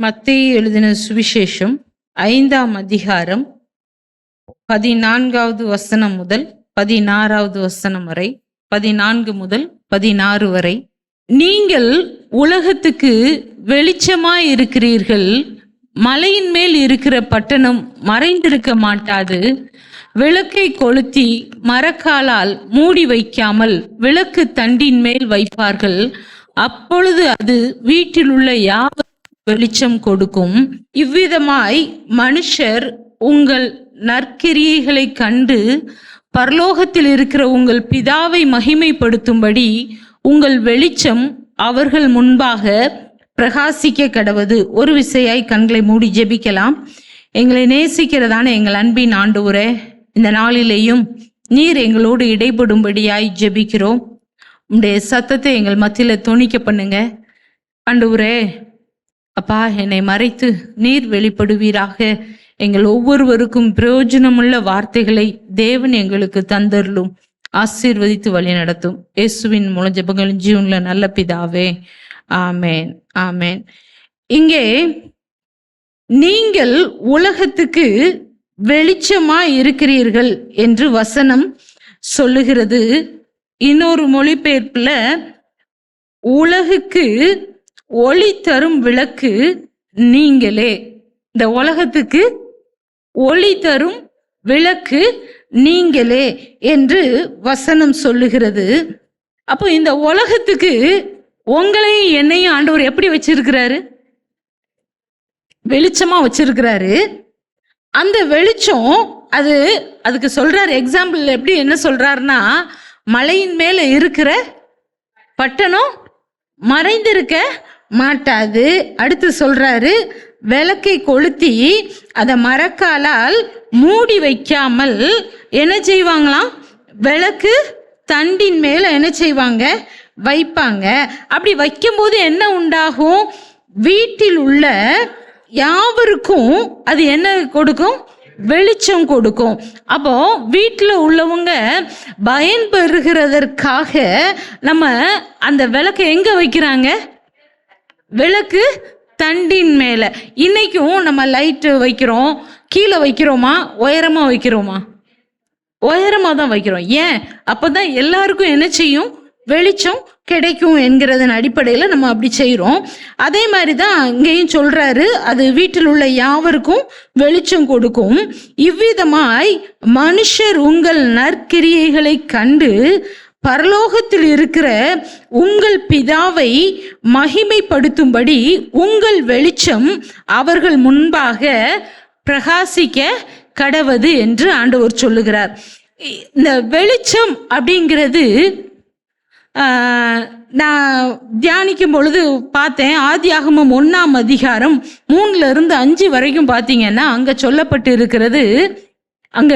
மத்தேயு எழுதின சுவிசேஷம் 5ஆம் அதிகாரம் 14வது வசனம் முதல் 16வது வசனம் வரை, 14 முதல் 16 வரை. நீங்கள் உலகத்துக்கு வெளிச்சமாய் இருக்கிறீர்கள். மலையின் மேல் இருக்கிற பட்டணம் மறைந்திருக்க மாட்டாது. விளக்கை கொளுத்தி மரக்காலால் மூடி வைக்காமல் விளக்கு தண்டின் மேல் வைப்பார்கள். அப்பொழுது அது வீட்டில் உள்ள யாவர் வெளிச்சம் கொடுக்கும். இவ்விதமாய் மனுஷர் உங்கள் நற்கிரியைகளை கண்டு பரலோகத்தில் இருக்கிற உங்கள் பிதாவை மகிமைப்படுத்தும்படி உங்கள் வெளிச்சம் அவர்கள் முன்பாக பிரகாசிக்க கடவது. ஒரு விசையாய் கண்களை மூடி ஜெபிக்கலாம். எங்களை நேசிக்கிறதான எங்கள் அன்பின் ஆண்டவரே, இந்த நாளிலேயும் நீர் எங்களோடு இடைபடும்படியாய் ஜெபிக்கிறோம். உம்முடைய சத்தத்தை எங்கள் மத்தியில் தொனிக்க பண்ணுங்க ஆண்டவரே. அப்பா, என்னை மறைத்து நீர் வெளிப்படுவீராக. எங்கள் ஒவ்வொருவருக்கும் பிரயோஜனமுள்ள வார்த்தைகளை தேவன் எங்களுக்கு தந்தருளும், ஆசீர்வதித்து வழி நடத்தும். இயேசுவின் மூலம் ஜெபங்களின் ஜீவன்ல நல்ல பிதாவே, ஆமேன் ஆமேன். இங்கே நீங்கள் உலகத்துக்கு வெளிச்சமா இருக்கிறீர்கள் என்று வசனம் சொல்லுகிறது. இன்னொரு மொழிபெயர்ப்புல உலகுக்கு ஒளி தரும் விளக்கு நீங்களே. இந்த உலகத்துக்கு ஒளி தரும் விளக்கு நீங்களே என்று வசனம் சொல்லுகிறது. அப்போ இந்த உலகத்துக்கு உங்களையும் என்னையும் ஆண்டவர் எப்படி வச்சிருக்கிறாரு? வெளிச்சமா வச்சிருக்கிறாரு. அந்த வெளிச்சம் அதுக்கு சொல்றாரு. எக்ஸாம்பிள் எப்படி என்ன சொல்றாருன்னா, மலையின் மேல இருக்கிற பட்டணம் மறைந்திருக்க மாட்டாது. அடுத்து சொல்றாரு, விளக்கை கொளுத்தி அதை மரக்காலால் மூடி வைக்காமல் என்ன செய்வாங்களாம்? விளக்கு தண்டின் மேல என்ன செய்வாங்க? வைப்பாங்க. அப்படி வைக்கும்போது என்ன உண்டாகும்? வீட்டில் உள்ள யாவருக்கும் அது என்ன கொடுக்கும்? வெளிச்சம் கொடுக்கும். அப்போ வீட்டில் உள்ளவங்க பயன்பெறுகிறதற்காக நம்ம அந்த விளக்கை எங்க வைக்கிறாங்க? விளக்கு தண்டின் மேல. இன்னைக்கும் நம்ம லைட்டு வைக்கிறோம். கீழே வைக்கிறோமா? உயரமா வைக்கிறோமா? உயரமா தான் வைக்கிறோம். ஏன்? அப்பதான் எல்லாருக்கும் என்ன செய்யும்? வெளிச்சம் கிடைக்கும் என்கிறதன் அடிப்படையில் நம்ம அப்படி செய்கிறோம். அதே மாதிரி தான் இங்கேயும் சொல்றாரு, அது வீட்டில் உள்ள யாவருக்கும் வெளிச்சம் கொடுக்கும். இவ்விதமாய் மனுஷர் உங்கள் நற்கிரியைகளை கண்டு பரலோகத்தில் இருக்கிற உங்கள் பிதாவை மகிமைப்படுத்தும்படி உங்கள் வெளிச்சம் அவர்கள் முன்பாக பிரகாசிக்க கடவது என்று ஆண்டவர் சொல்லுகிறார். இந்த வெளிச்சம் அப்படிங்கிறது நான் தியானிக்கும் பொழுது பார்த்தேன். ஆதியாகமம் 1ஆம் அதிகாரம் 3-5 வரைக்கும் பார்த்தீங்கன்னா அங்க சொல்லப்பட்டு இருக்கிறது. அங்க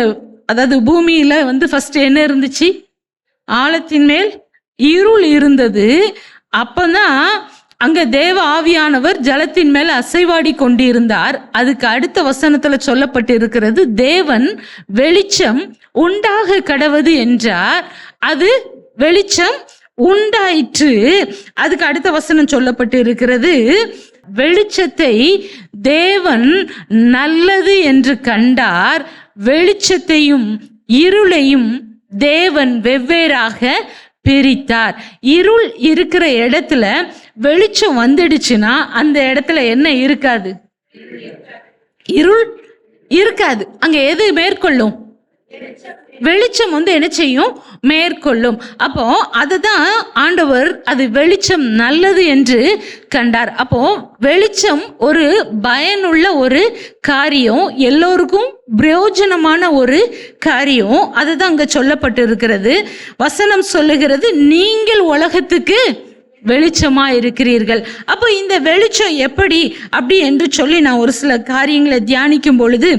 அதாவது பூமியில ஃபர்ஸ்ட் என்ன இருந்துச்சு? ஆழத்தின் மேல் இருள் இருந்தது. அப்பதான் அங்க தேவ ஆவியானவர் ஜலத்தின் மேல் அசைவாடி கொண்டிருந்தார். அதுக்கு அடுத்த வசனத்துல சொல்லப்பட்டு இருக்கிறது, தேவன் வெளிச்சம் உண்டாக கடவது என்றார். அது வெளிச்சம் உண்டாயிற்று. அதுக்கு அடுத்த வசனம் சொல்லப்பட்டு இருக்கிறது, வெளிச்சத்தை தேவன் நல்லது என்று கண்டார். வெளிச்சத்தையும் இருளையும் தேவன் வெவ்வேறாக பிரித்தார். இருள் இருக்கிற இடத்துல வெளிச்சம் வந்துடுச்சுன்னா அந்த இடத்துல என்ன இருக்காது? இருள் இருக்காது. அங்க எது மேற்கொள்ளும்? வெளிச்சம் என்ன செய்யும்? மேற்கொள்ளும். அப்போ அதுதான் ஆண்டவர் அது வெளிச்சம் நல்லது என்று கண்டார். அப்போ வெளிச்சம் ஒரு பயனுள்ள ஒரு காரியம், எல்லோருக்கும் பிரயோஜனமான ஒரு காரியம். அதுதான் அங்க சொல்லப்பட்டு இருக்கிறது. வசனம் சொல்லுகிறது, நீங்கள் உலகத்துக்கு வெளிச்சமா இருக்கிறீர்கள். அப்போ இந்த வெளிச்சம் எப்படி அப்படி என்று சொல்லி நான் ஒரு சில காரியங்களை தியானிக்கும் பொழுது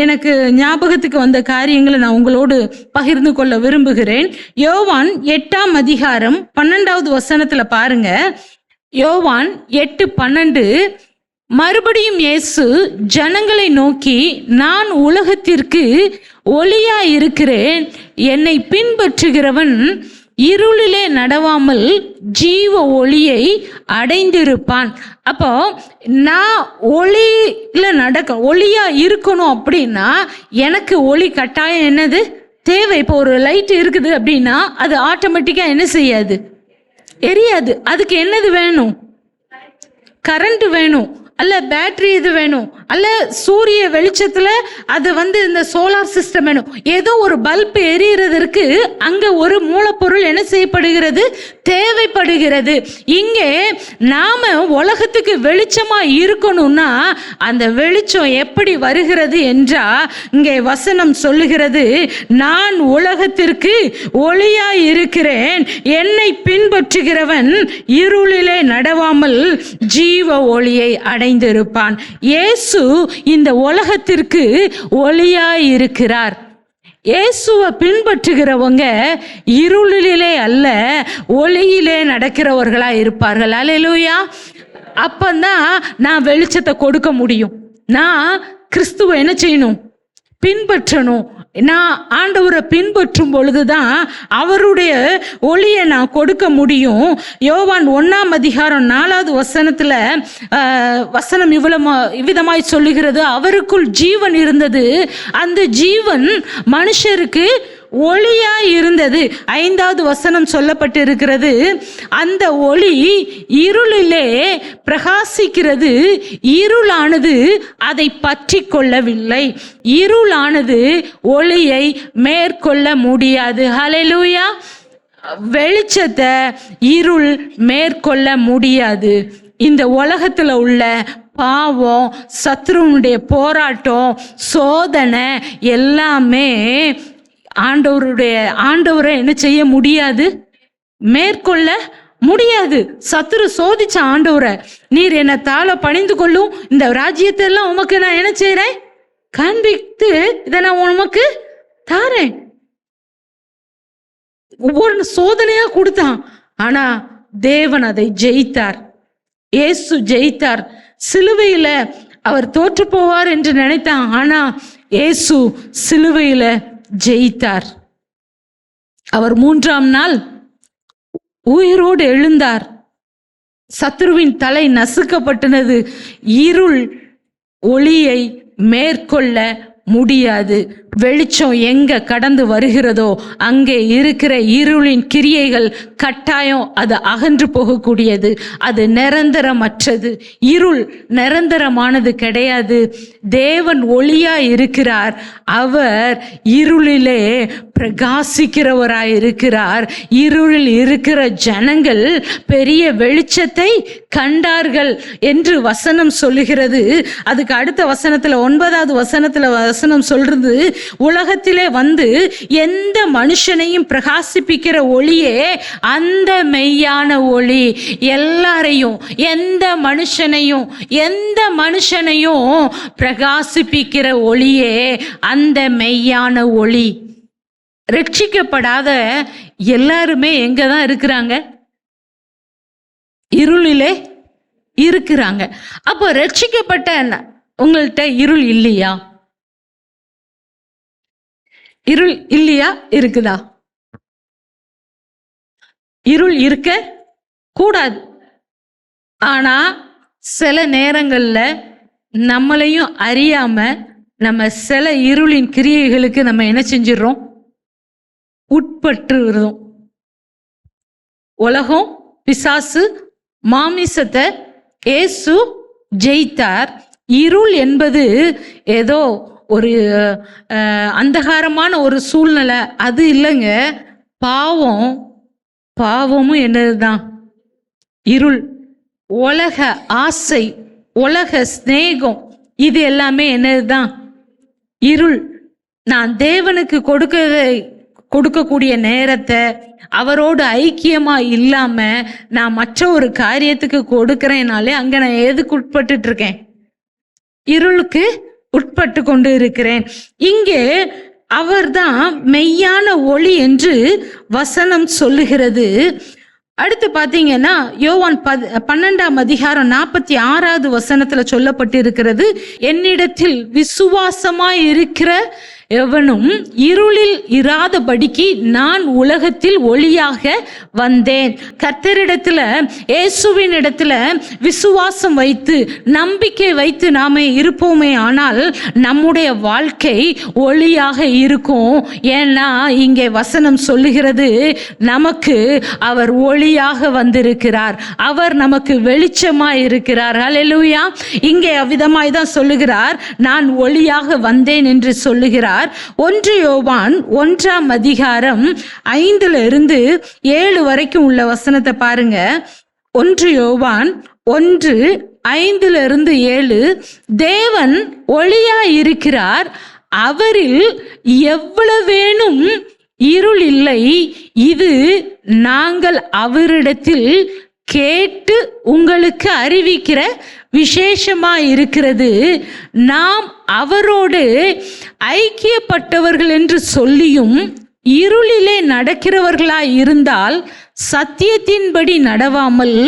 எனக்கு ஞாபகத்துக்கு வந்த காரியங்களை நான் உங்களோடு பகிர்ந்து கொள்ள விரும்புகிறேன். யோவான் 8ஆம் அதிகாரம் 12வது வசனத்துல பாருங்க. யோவான் 8:12, மறுபடியும் இயேசு ஜனங்களை நோக்கி, நான் உலகத்திற்கு ஒளியா இருக்கிறேன். என்னை பின்பற்றுகிறவன் இருளிலே நடவாமல் ஜீவ ஒளியை அடைந்திருப்பான். அப்போ நான் ஒளியா இருக்கணும் அப்படின்னா எனக்கு ஒளி கட்டாயம் என்னது தேவை. இப்போ ஒரு லைட் இருக்குது அப்படின்னா அது ஆட்டோமேட்டிக்கா என்ன செய்யாது, எரியாது. அதுக்கு என்னது வேணும், கரண்ட் வேணும், அல்ல பேட்டரி இது வேணும், அல்ல சூரிய வெளிச்சத்துல அது இந்த சோலார் சிஸ்டம் வேணும். ஏதோ ஒரு பல்ப் எரியறதற்கு அங்க ஒரு மூலப்பொருள் என்ன செய்யப்படுகிறது, தேவைப்படுகிறது. இங்கே நாம உலகத்துக்கு வெளிச்சமா இருக்கணும்னா அந்த வெளிச்சம் எப்படி வருகிறது என்றா இங்கே வசனம் சொல்லுகிறது, நான் உலகத்திற்கு ஒளியாய் இருக்கிறேன், என்னை பின்பற்றுகிறவன் இருளிலே நடவாமல் ஜீவ ஒளியை அடைந்திருப்பான். இயேசு இந்த உலகத்திற்கு ஒளியாய் இருக்கிறார். இயேசுவை பின்பற்றுகிறவங்க இருளிலே அல்ல ஒளியிலே நடக்கிறவர்களா இருப்பார்கள். அல்லேலூயா. அப்பந்தான் நான் வெளிச்சத்தை கொடுக்க முடியும். நான் கிறிஸ்துவை என்ன செய்யணும், பின்பற்றணும். நான் ஆண்டவரை பின்பற்றும் பொழுதுதான் அவருடைய ஒளியை நான் கொடுக்க முடியும். யோவான் 1ஆம் அதிகாரம் 4வது வசனத்துல வசனம் இவ்விதமாய் சொல்லுகிறது, அவருக்குள் ஜீவன் இருந்தது, அந்த ஜீவன் மனுஷருக்கு ஒளியாய் இருந்தது. 5வது வசனம் சொல்லப்பட்டு இருக்கிறது, அந்த ஒளி இருளிலே பிரகாசிக்கிறது, இருளானது அதை பற்றி கொள்ளவில்லை. இருளானது ஒளியை மேற்கொள்ள முடியாது. ஹல்லேலூயா. வெளிச்சத்தை இருள் மேற்கொள்ள முடியாது. இந்த உலகத்துல உள்ள பாவம், சத்ருனுடைய போராட்டம், சோதனை எல்லாமே ஆண்டவரை என்ன செய்ய முடியாது, மேற்கொள்ள முடியாது. சத்துரு சோதிச்ச ஆண்டவரை, நீர் என்ன தாழ பணிந்து கொள்ளும், இந்த ராஜ்யத்தை எல்லாம் உமக்கு நான் என்ன செய்யறேன், காண்பித்து இதை நான் உமக்கு தாரேன். ஒவ்வொரு சோதனையா கொடுத்தான். ஆனா தேவன் அதை ஜெயித்தார். இயேசு ஜெயித்தார். சிலுவையில அவர் தோற்று போவார் என்று நினைத்தான். ஆனா இயேசு சிலுவையில ஜெயித்தார். அவர் 3ஆம் நாள் உயிரோடு எழுந்தார். சத்ருவின் தலை நசுக்கப்பட்டது. இருள் ஒளியை மேற்கொள்ள முடியாது. வெளிச்சம் எங்க கடந்து வருகிறதோ அங்கே இருக்கிற இருளின் கிரியைகள் கட்டாயம் அது அகன்று போகக்கூடியது. அது நிரந்தரமற்றது. இருள் நிரந்தரமானது கிடையாது. தேவன் ஒளியா இருக்கிறார். அவர் இருளிலே பிரகாசிக்கிறவராய் இருக்கிறார். இருளில் இருக்கிற ஜனங்கள் பெரிய வெளிச்சத்தை கண்டார்கள் என்று வசனம் சொல்லுகிறது. அதுக்கு அடுத்த வசனத்துல 9வது வசனத்துல வசனம் சொல்றது, உலகத்திலே எந்த மனுஷனையும் பிரகாசிப்பிக்கிற ஒளியே அந்த மெய்யான ஒளி. எல்லாரையும் எந்த மனுஷனையும் பிரகாசிப்பிக்கிற ஒளியே அந்த மெய்யான ஒளி. ரட்சிக்கப்படாத எல்லாருமே எங்கதான் இருக்கிறாங்க, இருளிலே இருக்கிறாங்க. அப்போ ரட்சிக்கப்பட்ட உங்கள்கிட்ட இருள் இல்லையா? இருள் இல்லையா? இருக்குதா? இருள் இருக்க கூடாது. ஆனா சில நேரங்கள்ல நம்மளையும் அறியாம நம்ம சில இருளின் கிரியைகளுக்கு நம்ம என்ன செஞ்சிடறோம், உட்பட்டுறோம். உலகம், பிசாசு, மாமிசத்தை இயேசு ஜெயித்தார். இருள் என்பது ஏதோ ஒரு அந்தகாரமான ஒரு சூழ்நிலை, அது இல்லைங்க. பாவமும் என்னதுதான், இருள். உலக ஆசை, உலக சிநேகம், இது எல்லாமே என்னதுதான், இருள். நான் தேவனுக்கு கொடுக்கக்கூடிய நேரத்தை அவரோடு ஐக்கியமா இல்லாம நான் மற்ற ஒரு காரியத்துக்கு கொடுக்கிறேனாலே அங்க நான் எதுக்கு உட்பட்டு இருக்கேன், இருளுக்கு உட்பட்டு கொண்டு இருக்கிறேன். இங்கே அவர்தான் மெய்யான ஒளி என்று வசனம் சொல்லுகிறது. அடுத்து பாத்தீங்கன்னா யோவான் 12ஆம் அதிகாரம் 46வது வசனத்துல சொல்லப்பட்டு இருக்கிறது, என்னிடத்தில் விசுவாசமாய் இருக்கிற எவனும் இருளில் இராதபடிக்கு நான் உலகத்தில் ஒளியாக வந்தேன். கர்த்தரிடத்துல, இயேசுவின் இடத்துல விசுவாசம் வைத்து நம்பிக்கை வைத்து நாம இருப்போமே ஆனால் நம்முடைய வாழ்க்கை ஒளியாக இருக்கும். ஏன்னா இங்கே வசனம் சொல்லுகிறது, நமக்கு அவர் ஒளியாக வந்திருக்கிறார், அவர் நமக்கு வெளிச்சமாய் இருக்கிறார். ஹல்லேலூயா. இங்கே அவ்விதமாய் தான் சொல்லுகிறார், நான் ஒளியாக வந்தேன் என்று சொல்லுகிறார். 1 யோவான் 1ஆம் அதிகாரம் 5 7 வரைக்கும் உள்ள வசனத்தை பாருங்க. 1 யோவான் 1:5 7, தேவன் ஒளியாய் இருக்கிறார், அவரில் எவ்வளவேனும் இருள் இல்லை, இது நாங்கள் அவரிடத்தில் கேட்டு உங்களுக்கு அறிவிக்கிற விசேஷமா இருக்கிறது. நாம் அவரோடு ஐக்கியப்பட்டவர்கள் என்று சொல்லியும் இருளிலே நடக்கிறவர்களாய் இருந்தால் சத்தியத்தின்படி நடவாமல்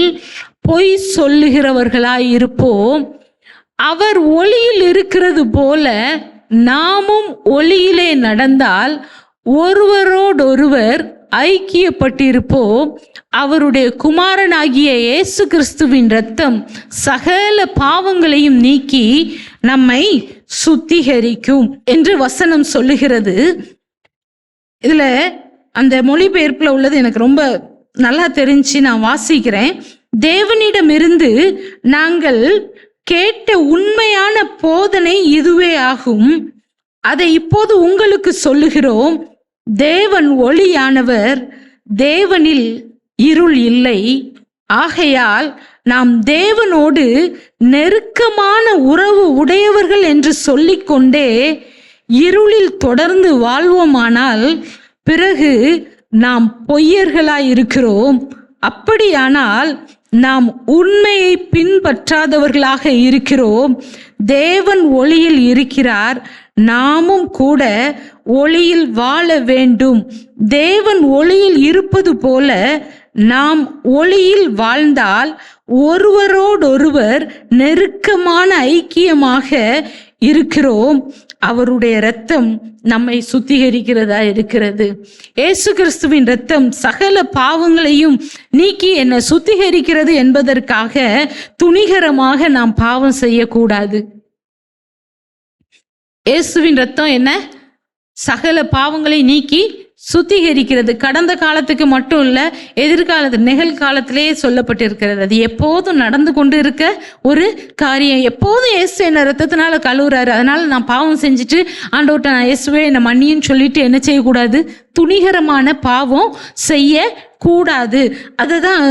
பொய் சொல்லுகிறவர்களாய் இருப்போம். அவர் ஒளியில் இருக்கிறது போல நாமும் ஒளியிலே நடந்தால் ஒருவரோடொருவர் ஐக்கியப்பட்டிருப்போம். அவருடைய குமாரனாகிய இயேசு கிறிஸ்துவின் இரத்தம் சகல பாவங்களையும் நீக்கி நம்மை சுத்திகரிக்கும் என்று வசனம் சொல்லுகிறது. இதுல அந்த மொழிபெயர்ப்புல உள்ளது எனக்கு ரொம்ப நல்லா தெரிஞ்சு நான் வாசிக்கிறேன். தேவனிடமிருந்து நாங்கள் கேட்ட உண்மையான போதனை இதுவே ஆகும். அதை இப்போது உங்களுக்கு சொல்லுகிறோம். தேவன் ஒளியானவர், தேவனில் இருள் இல்லை. ஆகையால் நாம் தேவனோடு நெருக்கமான உறவு உடையவர்கள் என்று சொல்லிக்கொண்டே இருளில் தொடர்ந்து வாழ்வோமானால் பிறகு நாம் பொய்யர்களாய் இருக்கிறோம். அப்படியானால் நாம் உண்மையை பின்பற்றாதவர்களாக இருக்கிறோம். தேவன் ஒளியில் இருக்கிறார், நாமும் கூட ஒளியில் வாழ வேண்டும். தேவன் ஒளியில் இருப்பது போல நாம் ஒளியில் வாழ்ந்தால் ஒருவரோடொருவர் நெருக்கமான ஐக்கியமாக இருக்கிறோம். அவருடைய இரத்தம் நம்மை சுத்திகரிக்கிறதா இருக்கிறது. இயேசு கிறிஸ்துவின் இரத்தம் சகல பாவங்களையும் நீக்கி என்னை சுத்திகரிக்கிறது என்பதற்காக துணிகரமாக நாம் பாவம் செய்யக்கூடாது. இயேசுவின் இரத்தம் என்ன? சகல பாவங்களை நீக்கி சுத்திகரிக்கிறது. கடந்த காலத்துக்கு மட்டும் இல்ல, எதிர்காலத்து நிகழ்காலத்திலேயே சொல்லப்பட்டிருக்கிறது. அது எப்போதும் நடந்து கொண்டு இருக்க ஒரு காரியம். எப்போதும் இயேசு என்ன ரத்தத்தினால கழுவுறாரு, அதனால நான் பாவம் செஞ்சுட்டு ஆண்டவர்ட்ட நான் இயேசுவே என்ன மன்னின்னு சொல்லிட்டு என்ன செய்யக்கூடாது? துணிகரமான பாவம் செய்யக்கூடாது. அதுதான்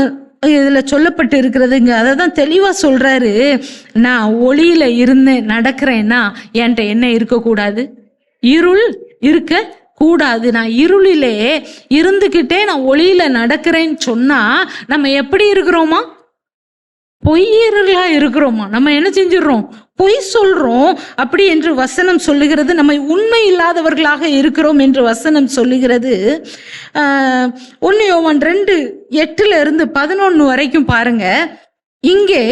இதுல சொல்லப்பட்டு இருக்கிறதுங்க. அதை தான் தெளிவா சொல்றாரு. நான் ஒளியில இருந்து நடக்கிறேன்னா என்கிட்ட என்ன இருக்கக்கூடாது? இருள் இருக்க கூடாது. நான் இருளிலே இருந்துகிட்டே நான் ஒளியில நடக்கிறேன்னு சொன்னா நம்ம எப்படி இருக்கிறோமா? பொய்யர்களா இருக்கிறோமா? நம்ம என்ன செஞ்சிடறோம்? பொய் சொல்றோம். அப்படி என்று வசனம் சொல்லுகிறது. நம்ம உண்மை இல்லாதவர்களாக இருக்கிறோம் என்று வசனம் சொல்லுகிறது. 1 யோவான் 2:8 வரைக்கும் பாருங்க. இங்கே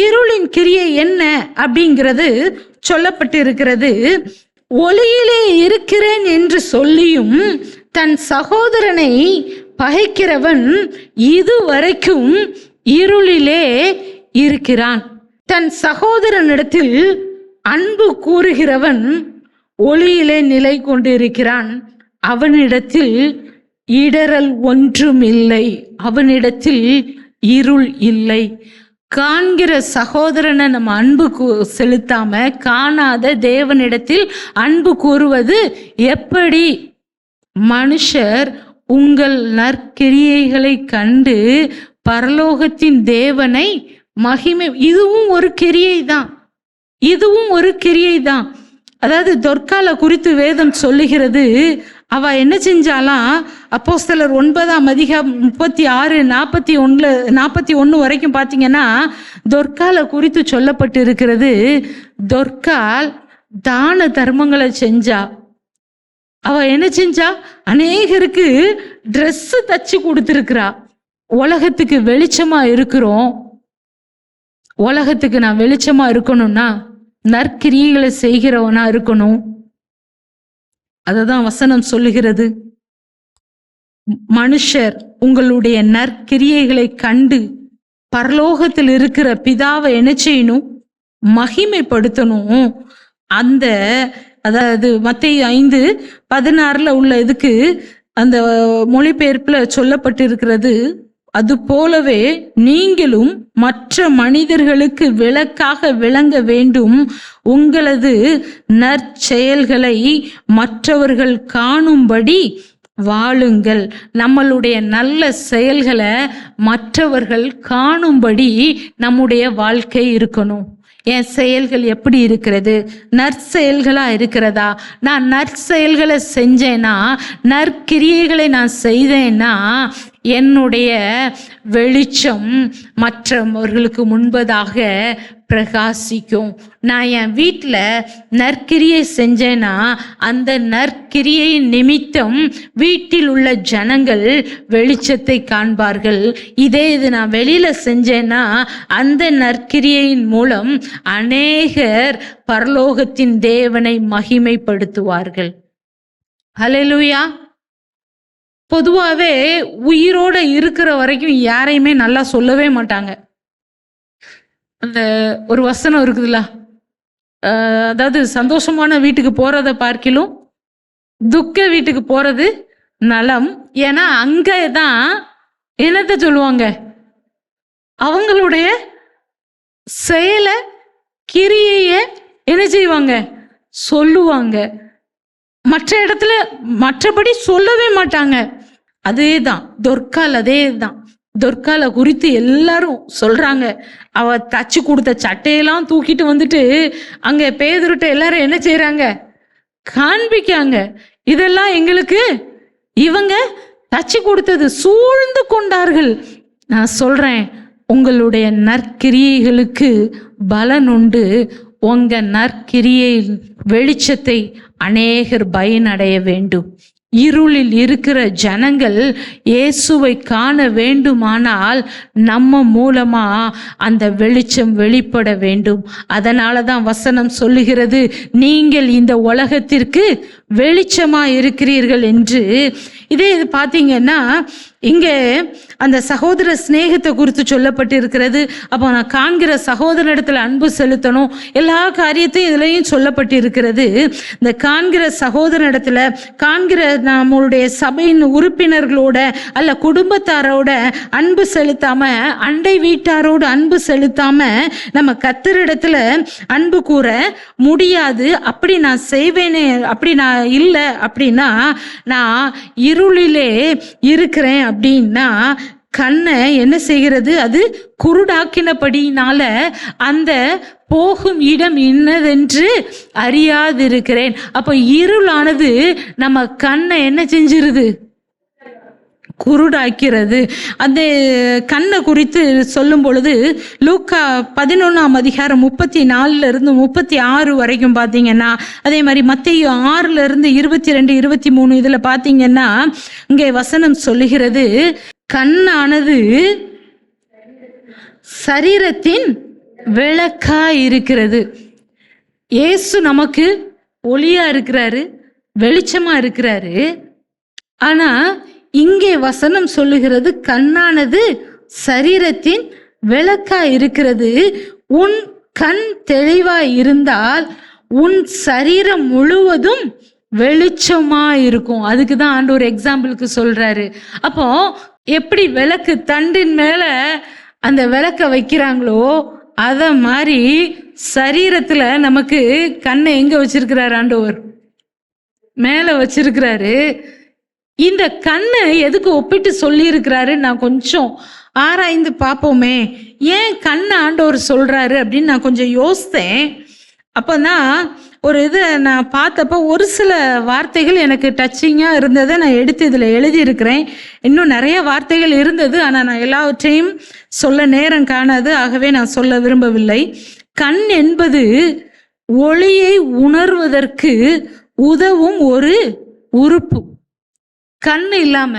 இருளின் கிரியை என்ன அப்படிங்கிறது சொல்லப்பட்டு இருக்கிறது. ஒளியிலே இருக்கிறேன் என்று சொல்லியும் தன் சகோதரனை பகைக்கிறவன் இதுவரைக்கும் இருளிலே இருக்கிறான். தன் சகோதரனிடத்தில் அன்பு கூறுகிறவன் ஒளியிலே நிலை கொண்டிருக்கிறான். அவனிடத்தில் இடரல் ஒன்றும் இல்லை, அவனிடத்தில் இருள் இல்லை. காண்கிற சகோதரனை நம்ம அன்பு செலுத்தாம காணாத தேவனிடத்தில் அன்பு கூறுவது எப்படி? மனுஷர் உங்கள் நற்கிரியைகளை கண்டு பரலோகத்தின் தேவனை மகிமை. இதுவும் ஒரு கிரியை தான், இதுவும் ஒரு கிரியை தான். அதாவது தொற்கால குறித்து வேதம் சொல்லுகிறது. அவ என்ன செஞ்சாலாம்? அப்போஸ்தலர் 9ஆம் அதிகாரம் 36, 41 வரைக்கும் பார்த்தீங்கன்னா தொற்கால குறித்து சொல்லப்பட்டு இருக்கிறது. தொற்கால் தான தர்மங்களை செஞ்சா. அவ என்ன செஞ்சா? அநேகருக்கு ட்ரெஸ் தச்சு கொடுத்துருக்கிறா. உலகத்துக்கு வெளிச்சமா இருக்கிறோம். உலகத்துக்கு நான் வெளிச்சமா இருக்கணும்னா நற்கிரியைகளை செய்கிறவனா இருக்கணும். அததான் வசனம் சொல்லுகிறது. மனுஷர் உங்களுடைய நற்கிரியைகளை கண்டு பரலோகத்தில் இருக்கிற பிதாவை என்ன செய்யணும்? மகிமைப்படுத்தணும். அந்த அதாவது மத்தேயு 5:16 உள்ள இதுக்கு அந்த மொழிபெயர்ப்புல சொல்லப்பட்டிருக்கிறது. அது போலவே நீங்களும் மற்ற மனிதர்களுக்கு விளக்காக விளங்க வேண்டும். உங்களது நற்செயல்களை மற்றவர்கள் காணும்படி வாழுங்கள். நம்மளுடைய நல்ல செயல்களை மற்றவர்கள் காணும்படி நம்முடைய வாழ்க்கை இருக்கணும். என் செயல்கள் எப்படி இருக்கிறது? நற்செயல்களா இருக்கிறதா? நான் நற்செயல்களை செஞ்சேன்னா, நற்கிரியைகளை நான் செய்தேன்னா என்னுடைய வெளிச்சம் மற்றவர்களுக்கு முன்பதாக பிரகாசிக்கும். நான் என் வீட்டில் நற்கிரியை செஞ்சேன்னா அந்த நற்கிரியின் நிமித்தம் வீட்டில் உள்ள ஜனங்கள் வெளிச்சத்தை காண்பார்கள். இதே இது நான் வெளியில செஞ்சேன்னா அந்த நற்கிரியின் மூலம் அநேகர் பரலோகத்தின் தேவனை மகிமைப்படுத்துவார்கள். ஹல்லேலூயா. பொதுவாகவே உயிரோட இருக்கிற வரைக்கும் யாரையுமே நல்லா சொல்லவே மாட்டாங்க. அந்த ஒரு வசனம் இருக்குதுல்ல, அதாவது சந்தோஷமான வீட்டுக்கு போறதை பார்க்கிலும் துக்க வீட்டுக்கு போறது நலம். ஏன்னா அங்கதான் என்னத்தை சொல்லுவாங்க? அவங்களுடைய செயலை கிரியைய என்ன செய்வாங்க? சொல்லுவாங்க. மற்ற இடத்துல மற்றபடி சொல்லவே மாட்டாங்க. அதே தான் தொர்க்கால். அதே தான் தொர்க்கால குறித்து எல்லாரும் சொல்றாங்க. அவ தச்சு கொடுத்த சட்டையெல்லாம் தூக்கிட்டு வந்துட்டு அங்க பேதுருட்ட எல்லாரும் என்ன செய்யறாங்க? காண்பிக்காங்க. இதெல்லாம் எங்களுக்கு இவங்க தச்சு கொடுத்தது. சூழ்ந்து கொண்டார்கள். நான் சொல்றேன், உங்களுடைய நற்கிரியைகளுக்கு பலன் உண்டு. உங்க நற்கிரியை வெளிச்சத்தை அநேகர் பயனடைய வேண்டும். இருளில் இருக்கிற ஜனங்கள் இயேசுவை காண வேண்டுமானால் நம்ம மூலமா அந்த வெளிச்சம் வெளிப்பட வேண்டும். அதனால தான் வசனம் சொல்லுகிறது, நீங்கள் இந்த உலகத்திற்கு வெளிச்சமா இருக்கிறீர்கள் என்று. இதே இது பார்த்தீங்கன்னா இங்கே அந்த சகோதர சிநேகத்தை குறித்து சொல்லப்பட்டு இருக்கிறது. அப்போ நான் காண்கிற சகோதரனிடத்துல அன்பு செலுத்தணும். எல்லா காரியத்தையும் இதுலையும் சொல்லப்பட்டு இருக்கிறது. இந்த காண்கிற சகோதரனிடத்துல, காண்கிற நம்மளுடைய சபையின் உறுப்பினர்களோட அல்ல குடும்பத்தாரோட அன்பு செலுத்தாம, அண்டை வீட்டாரோடு அன்பு செலுத்தாம நம்ம கர்த்தரிடத்துல அன்பு கூற முடியாது. அப்படி நான் செய்வேனே, அப்படி நான் இல்லை அப்படின்னா நான் இருளிலே இருக்கிறேன் அப்படின்னா கண்ணை என்ன செய்கிறது? அது குருடாக்கினபடினால அந்த போகும் இடம் என்னதென்று அறியாதிருக்கிறேன். அப்போ இருளானது நம்ம கண்ணை என்ன செஞ்சிருது? குருடாக்கிறது. அந்த கண்ணை குறித்து சொல்லும் பொழுது லூக்கா 11:34 வரைக்கும் பார்த்தீங்கன்னா, அதே மாதிரி மத்தேயு 6:22-23 இதில் பார்த்தீங்கன்னா இங்கே வசனம் சொல்லுகிறது, கண்ணானது சரீரத்தின் விளக்கா இருக்கிறது. இயேசு நமக்கு ஒளியா இருக்கிறாரு, வெளிச்சமா இருக்கிறாரு. ஆனா இங்கே வசனம் சொல்லுகிறது, கண்ணானது சரீரத்தின் விளக்கா இருக்கிறது. உன் கண் தெளிவா இருந்தால் உன் சரீரம் முழுவதும் வெளிச்சமா இருக்கும். அதுக்கு தான் ஆண்டவர் எக்ஸாம்பிளுக்கு சொல்றாரு. அப்போ எப்படி விளக்கு தண்டின் மேல அந்த விளக்க வைக்கிறாங்களோ அத மாதிரி சரீரத்துல நமக்கு கண்ணை எங்க வச்சிருக்கிறாரு? ஆண்டவர் மேல வச்சிருக்கிறாரு. இந்த கண்ணை எதுக்கு ஒப்பிட்டு சொல்லி இருக்கிறாரு? நான் கொஞ்சம் ஆராய்ந்து பார்ப்போமே, ஏன் கண்ணை ஆண்டவர் சொல்றாரு அப்படின்னு நான் கொஞ்சம் யோசித்தேன். அப்போதான் ஒரு இதை நான் பார்த்தப்போ ஒரு சில வார்த்தைகள் எனக்கு டச்சிங்காக இருந்ததை நான் எடுத்து இதில் எழுதியிருக்கிறேன். இன்னும் நிறைய வார்த்தைகள் இருந்தது, ஆனால் நான் எல்லாவற்றையும் சொல்ல நேரம் காணாது, ஆகவே நான் சொல்ல விரும்பவில்லை. கண் என்பது ஒளியை உணர்வதற்கு உதவும் ஒரு உறுப்பு. கண் இல்லாம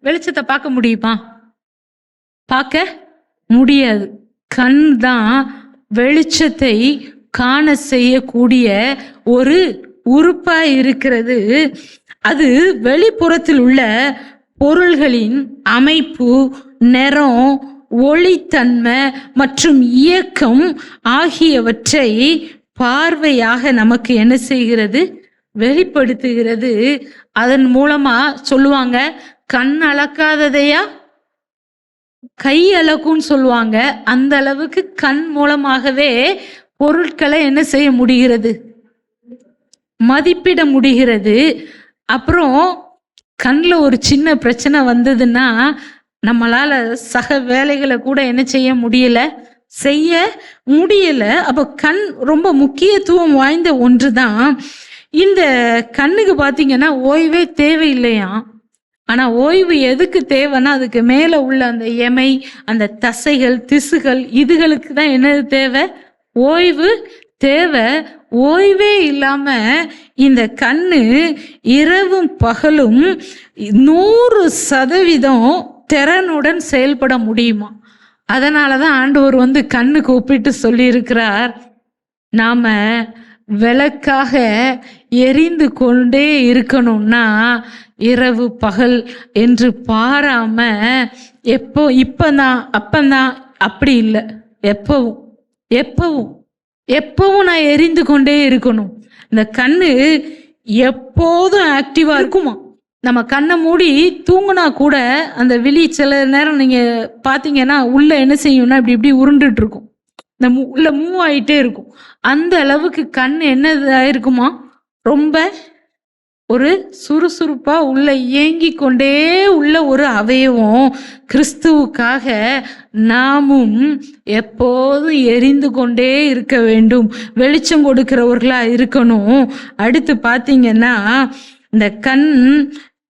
வெளிச்சத்தை பார்க்க முடியுமா? பார்க்க முடியாது. கண் தான் வெளிச்சத்தை காண செய்யக்கூடிய ஒரு உறுப்பா இருக்கிறது. அது வெளிப்புறத்தில் உள்ள பொருள்களின் அமைப்பு, நிறம், ஒளித்தன்மை மற்றும் இயக்கம் ஆகியவற்றை பார்வையாக நமக்கு என்ன செய்கிறது? வெளிப்படுத்துகிறது. அதன் மூலமா சொல்லுவாங்க, கண் அளக்காததையா கை அளக்கும்னு சொல்லுவாங்க. அந்த அளவுக்கு கண் மூலமாகவே பொருட்களை என்ன செய்ய முடிகிறது? மதிப்பிட முடிகிறது. அப்புறம் கண்ணில் ஒரு சின்ன பிரச்சனை வந்ததுன்னா நம்மளால சக வேலைகளை கூட என்ன செய்ய முடியல. அப்போ கண் ரொம்ப முக்கியத்துவம் வாய்ந்த ஒன்று தான். இந்த கண்ணுக்கு பார்த்தீங்கன்னா ஓய்வே தேவையில்லையாம். ஆனால் ஓய்வு எதுக்கு தேவைன்னா அதுக்கு மேலே உள்ள அந்த எமை, அந்த தசைகள், திசுகள், இதுகளுக்கு தான் என்னது தேவை? ஓய்வு தேவை. ஓய்வே இல்லாம இந்த கண்ணு இரவும் பகலும் 100% திறனுடன் செயல்பட முடியுமா? அதனாலதான் ஆண்டவர் கண்ணுக்கு ஒப்பிட்டு சொல்லி இருக்கிறார், நாம விளக்காக எரிந்து கொண்டே இருக்கணும்னா இரவு பகல் என்று பாராம எப்போ இப்பதான் அப்பந்தான் அப்படி இல்லை, எப்பவும் எப்பவும் எப்பவும் நான் எரிந்து கொண்டே இருக்கணும். இந்த கண்ணு எப்போதும் ஆக்டிவா இருக்குமா? நம்ம கண்ணை மூடி தூங்குனா கூட அந்த விழி சில நேரம் நீங்க பாத்தீங்கன்னா உள்ள என்ன செய்யும்னா இப்படி இப்படி உருண்டுட்டு இருக்கும், இந்த உள்ள மூவ் ஆயிட்டே இருக்கும். அந்த அளவுக்கு கண் என்னதாயிருக்குமா? ரொம்ப ஒரு சுறுசுறுப்பா உள்ள இயங்கி கொண்டே உள்ள ஒரு அவயவம். கிறிஸ்துவுக்காக நாமும் எப்போதும் எரிந்து கொண்டே இருக்க வேண்டும், வெளிச்சம் கொடுக்கிறவர்களா இருக்கணும். அடுத்து பார்த்தீங்கன்னா இந்த கண்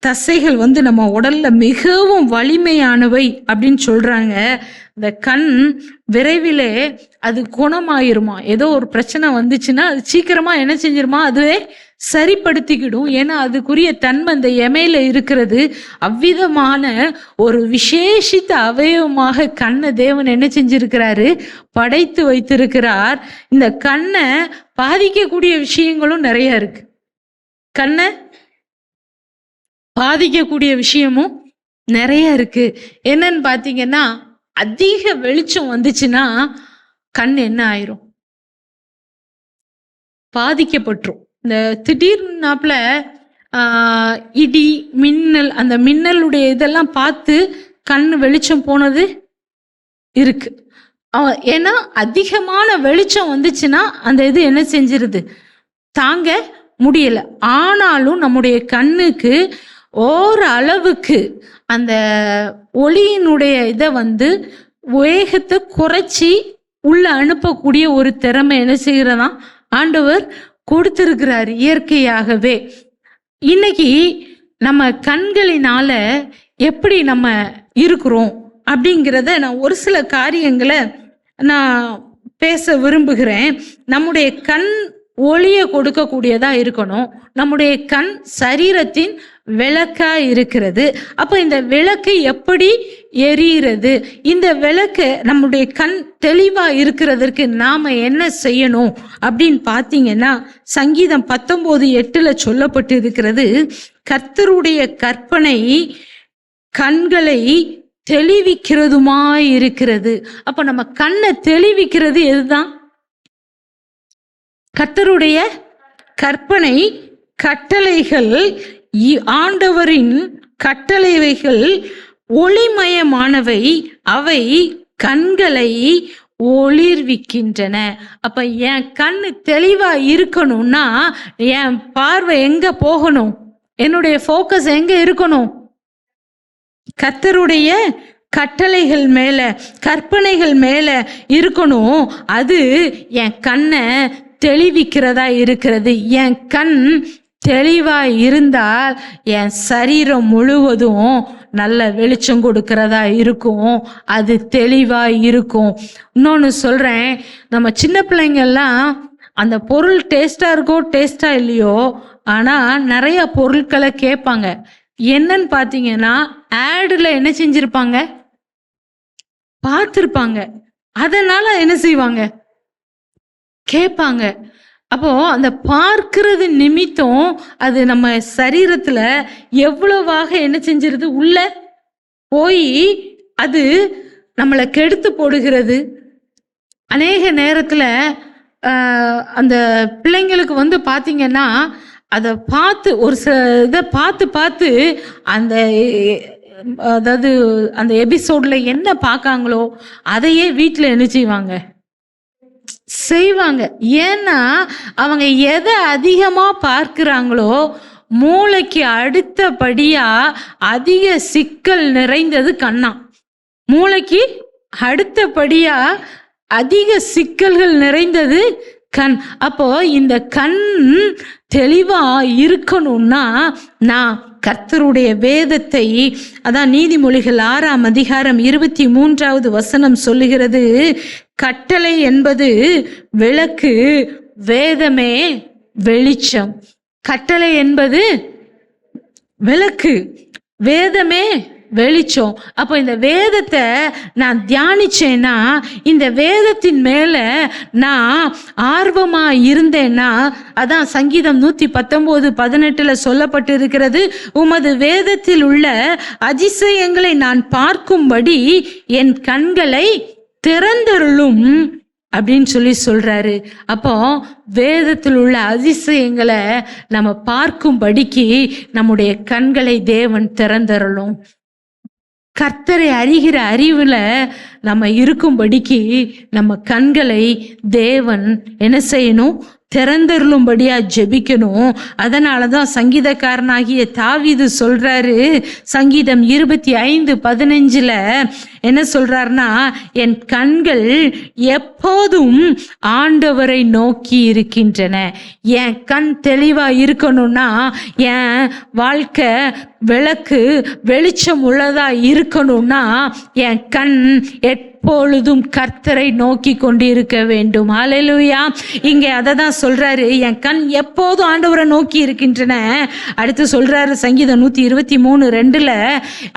தசைகள் நம்ம உடல்ல மிகவும் வலிமையானவை அப்படின்னு சொல்றாங்க. இந்த கண் விரைவிலே அது குணமாயிருமா? ஏதோ ஒரு பிரச்சனை வந்துச்சுன்னா அது சீக்கிரமா என்ன செஞ்சிருமா? அதுவே சரிப்படுத்திக்கிடும். ஏன்னா அதுக்குரிய தன்மை இந்த எமையில இருக்கிறது. அவ்விதமான ஒரு விசேஷித்த அவயவமாக கண்ணை தேவன் என்ன செஞ்சிருக்கிறாரு? படைத்து வைத்திருக்கிறார். இந்த கண்ணை பாதிக்கக்கூடிய விஷயங்களும் நிறைய இருக்கு. கண்ணை பாதிக்கக்கூடிய விஷயமும் நிறைய இருக்கு. என்னன்னு பார்த்தீங்கன்னா, அதிக வெளிச்சம் வந்துச்சுன்னா கண் என்ன ஆயிரும்? பாதிக்கப்பட்டுரும். இந்த திடீர்னாப்புல இடி, மின்னல், அந்த மின்னலுடைய இதெல்லாம் பார்த்து கண் வெளிச்சம் போனது இருக்கு. ஏன்னா அதிகமான வெளிச்சம் வந்துச்சுன்னா அந்த இது என்ன செஞ்சிருது? தாங்க முடியல. ஆனாலும் நம்முடைய கண்ணுக்கு ஓரளவுக்கு அந்த ஒளியினுடைய இதை வேகத்தை குறைச்சி உள்ள அனுப்பக்கூடிய ஒரு திறமை என்ன செய்கிறதா ஆண்டவர் கொடுத்திருக்கிறார் இயற்கையாகவே. இன்னைக்கு நம்ம கண்களினால எப்படி நம்ம இருக்கிறோம் அப்படிங்கிறத நான் ஒரு சில காரியங்களை நான் பேச விரும்புகிறேன். நம்முடைய கண் ஒளியை கொடுக்கக்கூடியதா இருக்கணும். நம்முடைய கண் சரீரத்தின் விளக்கா இருக்கிறது. அப்போ இந்த விளக்கு எப்படி எரிகிறது? இந்த விளக்கு நம்முடைய கண் தெளிவா இருக்கிறதற்கு நாம என்ன செய்யணும் அப்படின்னு பார்த்தீங்கன்னா, சங்கீதம் 19:8 சொல்லப்பட்டு இருக்கிறது, கர்த்தருடைய கற்பனை கண்களை தெளிவிக்கிறதுமாய் இருக்கிறது. அப்ப நம்ம கண்ணை தெளிவிக்கிறது எதுதான்? கர்த்தருடைய கற்பனை கட்டளைகள், ஆண்டவரின் கட்டளைகள் ஒளிமயமானவை, அவை கண்களை ஒளிர்விக்கின்றன. அப்ப என் கண்ணு தெளிவா இருக்கணும்னா என் பார்வை எங்க போகணும்? என்னுடைய ஃபோக்கஸ் எங்க இருக்கணும்? கர்த்தருடைய கட்டளைகள் மேல, கற்பனைகள் மேல இருக்கணும். அது என் கண்ணை தெளிவிக்கிறதா இருக்கிறது. என் கண் தெளிவா இருந்தால் என் சரீரம் முழுவதும் நல்ல வெளிச்சம் கொடுக்கிறதா இருக்கும், அது தெளிவா இருக்கும். இன்னொன்னு சொல்றேன், நம்ம சின்ன பிள்ளைங்கெல்லாம் அந்த பொருள் டேஸ்டா இருக்கோ டேஸ்டா இல்லையோ, ஆனா நிறைய பொருட்களை கேட்பாங்க. என்னன்னு பார்த்தீங்கன்னா, ஆடுல என்ன செஞ்சிருப்பாங்க? பார்த்துருப்பாங்க. அதனால என்ன செய்வாங்க? கேட்பாங்க. அப்போ அந்த பார்க்கிறது நிமித்தம் அது நம்ம சரீரத்துல எவ்வளவாக என்ன செஞ்சிருது, உள்ள போய் அது நம்மளை கெடுத்து போடுகிறது. அநேக நேரத்துல அந்த பிள்ளைங்களுக்கு பாத்தீங்கன்னா அதை பார்த்து ஒரு இதை பார்த்து அந்த அதாவது அந்த எபிசோட்ல என்ன பார்க்காங்களோ அதையே வீட்டில் என்ன செய்வாங்க. ஏன்னா அவங்க எதை அதிகமா பார்க்கிறாங்களோ மூளைக்கு அடுத்தபடியா அதிக சிக்கல் நிறைந்தது கண்ணா. மூளைக்கு அடுத்தபடியா அதிக சிக்கல்கள் நிறைந்தது கண். அப்போ இந்த கண் தெளிவா இருக்கணும்னா நான் கர்த்தருடைய வேதத்தை, அதான் நீதிமொழிகள் 6ஆம் அதிகாரம் 23வது வசனம் சொல்லுகிறது, கட்டளை என்பது விளக்கு, வேதமே வெளிச்சம். கட்டளை என்பது விளக்கு, வேதமே வெளிச்சம். அப்போ இந்த வேதத்தை நான் தியானிச்சேன்னா, இந்த வேதத்தின் மேல நான் ஆர்வமா இருந்தேன்னா, அதான் சங்கீதம் 119:18 சொல்லப்பட்டு இருக்கிறது, உமது வேதத்தில் உள்ள அதிசயங்களை நான் பார்க்கும்படி என் கண்களை திறந்தருளும் அப்படின்னு சொல்றாரு. அப்போ வேதத்தில் உள்ள அதிசயங்களை நம்ம பார்க்கும்படிக்கு நம்முடைய கண்களை தேவன் திறந்தருளும். கர்த்தரை அறிகிற அறிவுல நம்ம இருக்கும்படிக்கு நம்ம கண்களை தேவன் என்ன செய்யணும், திறந்தருளும்படியா ஜெபிக்கணும். அதனாலதான் சங்கீதக்காரனாகிய தாவீது சொல்றாரு, சங்கீதம் 25:15 என்ன சொல்றாருன்னா, என் கண்கள் எப்போதும் ஆண்டவரை நோக்கி இருக்கின்றன. என் கண் தெளிவா இருக்கணும்னா, என் வாழ்க்கை விளக்கு வெளிச்சம் உள்ளதா இருக்கணும்னா, என் கண் எப்பொழுதும் கர்த்தரை நோக்கி கொண்டிருக்க வேண்டும். ஹல்லேலூயா. இங்கே அதை தான் சொல்றாரு, என் கண் எப்போதும் ஆண்டவரை நோக்கி இருக்கின்றன. அடுத்து சொல்றாரு சங்கீதம் 123:2,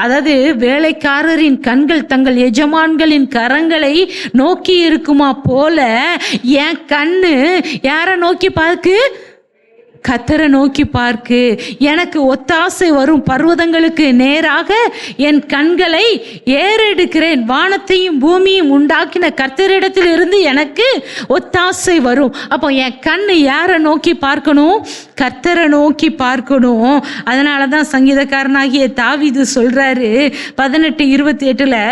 அதாவது வேலைக்காரரின் கண்கள் தங்கள் எஜமான்களின் கரங்களை நோக்கி இருக்குமா போல என் கண்ணு யாரை நோக்கி பார்க்கு, கர்த்தரை நோக்கி பார்க்கு. எனக்கு ஒத்தாசை வரும் பர்வதங்களுக்கு நேராக என் கண்களை ஏறெடுக்கிறேன். வானத்தையும் பூமியும் உண்டாக்கின கர்த்தரிடத்தில் இருந்து எனக்கு ஒத்தாசை வரும். அப்போ என் கண்ணு யாரை நோக்கி பார்க்கணும், கர்த்தரை நோக்கி பார்க்கணும். அதனாலதான் சங்கீதக்காரனாகிய தாவீது சொல்றாரு 18:28,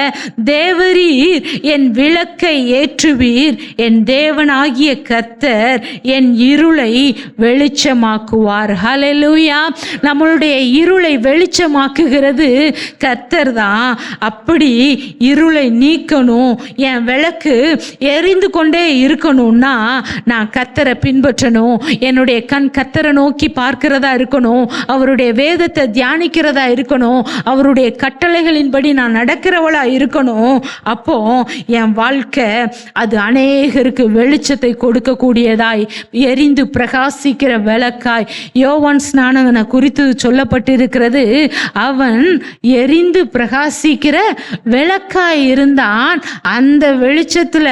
தேவரீர் என் விளக்கை ஏற்றுவீர், என் தேவனாகிய கர்த்தர் என் இருளை வெளிச்சமாக்குவார். ஹல்லேலூயா. நம்மளுடைய இருளை வெளிச்சமாக்குகிறது கர்த்தர் தான். அப்படி இருளை நீக்கணும், என் விளக்கு எரிந்து கொண்டே இருக்கணும்னா நான் கர்த்தரை பின்பற்றணும். என்னுடைய கண் கர்த்தரை நோக்கி பார்க்கிறதா இருக்கணும், அவருடைய வேதத்தை தியானிக்கிறதா இருக்கணும், அவருடைய கட்டளைகளின்படி நான் நடக்கிறவளா இருக்கணும். அப்போ என் வாழ்க்கை அது அநேகருக்கு வெளிச்சத்தை கொடுக்கக்கூடியதாய் எரிந்து பிரகாசிக்கிற விளக்காய். யோவான் ஸ்நானகனை குறித்து சொல்லப்பட்டிருக்கிறது, அவன் எரிந்து பிரகாசிக்கிற விளக்காய் இருந்தான். அந்த வெளிச்சத்துல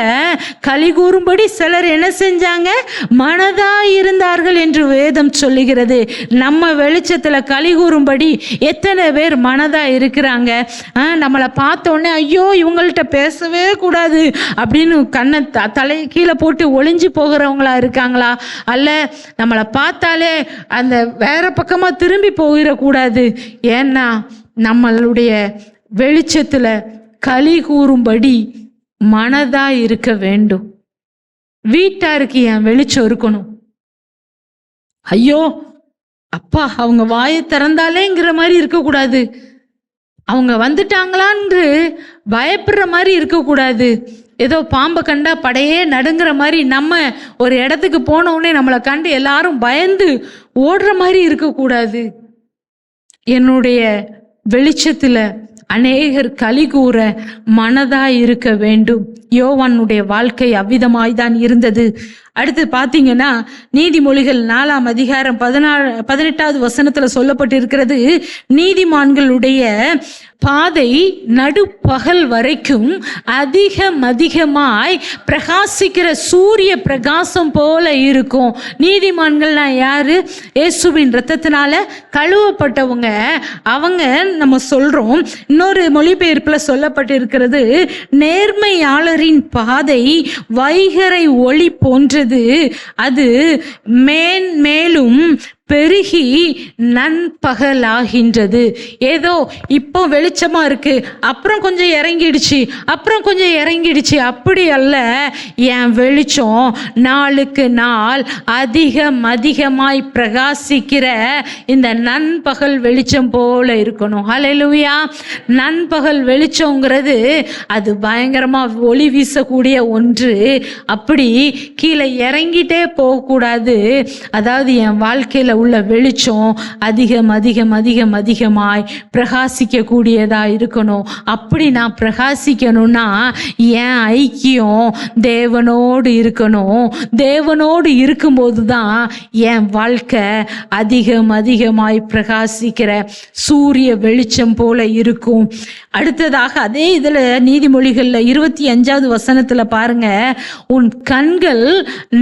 களி கூறும்படி சிலர் என்ன செஞ்சாங்க, மனதாய் இருந்தார்கள் என்று வேதம் சொல்லுகிறது. நம்ம வெளிச்சத்துல களி கூறும்படி எத்தனை பேர் மனதா இருக்கிறாங்க? நம்மளை பார்த்தோன்னே ஐயோ இவங்கள்ட்ட பேசவே கூடாது அப்படின்னு கண்ணை தலையை கீழே போட்டு ஒளிஞ்சு போகிறவங்களா இருக்காங்களா? அல்ல நம்மளை பார்த்தாலே அந்த வேற பக்கமா திரும்பி போயிடக்கூடாது. ஏன்னா நம்மளுடைய வெளிச்சத்துல களி கூறும்படி மனதா இருக்க வேண்டும். வீட்டாருக்கு என் வெளிச்சம் இருக்கணும். ஐயோ அப்பா அவங்க வாயை திறந்தாலேங்கிற மாதிரி இருக்கக்கூடாது, அவங்க வந்துட்டாங்களான்னு பயப்படுற மாதிரி இருக்கக்கூடாது, ஏதோ பாம்பை கண்டா படையே நடுங்கிற மாதிரி நம்ம ஒரு இடத்துக்கு போன உடனே நம்மளை கண்டு எல்லாரும் பயந்து ஓடுற மாதிரி இருக்கக்கூடாது. என்னுடைய வெளிச்சத்துல அநேகர் களி கூற மனதாய் இருக்க வேண்டும். யோவானுடைய வாழ்க்கை அவ்விதமாய்தான் இருந்தது. அடுத்து பார்த்தீங்கன்னா நீதிமொழிகள் 4ஆம் அதிகாரம் 18வது வசனத்துல சொல்லப்பட்டிருக்கிறது, நீதிமான்களுடைய பாதை நடுப்பகல் வரைக்கும் அதிகமாய் பிரகாசிக்கிற சூரிய பிரகாசம் போல இருக்கும். நீதிமான்கள்னா யாரு? இயேசுவின் இரத்தத்தினால கழுவப்பட்டவங்க. அவங்க நம்ம சொல்றோம். இன்னொரு மொழிபெயர்ப்புல சொல்லப்பட்டிருக்கிறது, நேர்மையாளரின் பாதை வைகரை ஒளி போன்றது, அது மேன்மேலும் பெருகி நண்பகலாகின்றது. ஏதோ இப்போ வெளிச்சமா இருக்கு, அப்புறம் கொஞ்சம் இறங்கிடுச்சு, அப்படி அல்ல. என் வெளிச்சம் நாளுக்கு நாள் அதிகமாய் பிரகாசிக்கிற இந்த நண்பகல் வெளிச்சம் போல இருக்கணும். ஹல்லேலூயா. நண்பகல் வெளிச்சங்கிறது அது பயங்கரமா ஒளி வீசக்கூடிய ஒன்று. அப்படி கீழே இறங்கிட்டே போகக்கூடாது. அதாவது என் வாழ்க்கையில உள்ள வெளிச்சம் அதிகமாய் பிரகாசிக்க கூடியதா இருக்கணும். அப்படி நான் பிரகாசிக்கணும்னா என் ஐக்கியம் தேவனோடு இருக்கணும். தேவனோடு இருக்கும்போது தான் என் வாழ்க்கை அதிகமாய் பிரகாசிக்கிற சூரிய வெளிச்சம் போல இருக்கும். அடுத்ததாக அதே இதுல நீதிமொழிகள்ல 25வது வசனத்துல பாருங்க, உன் கண்கள்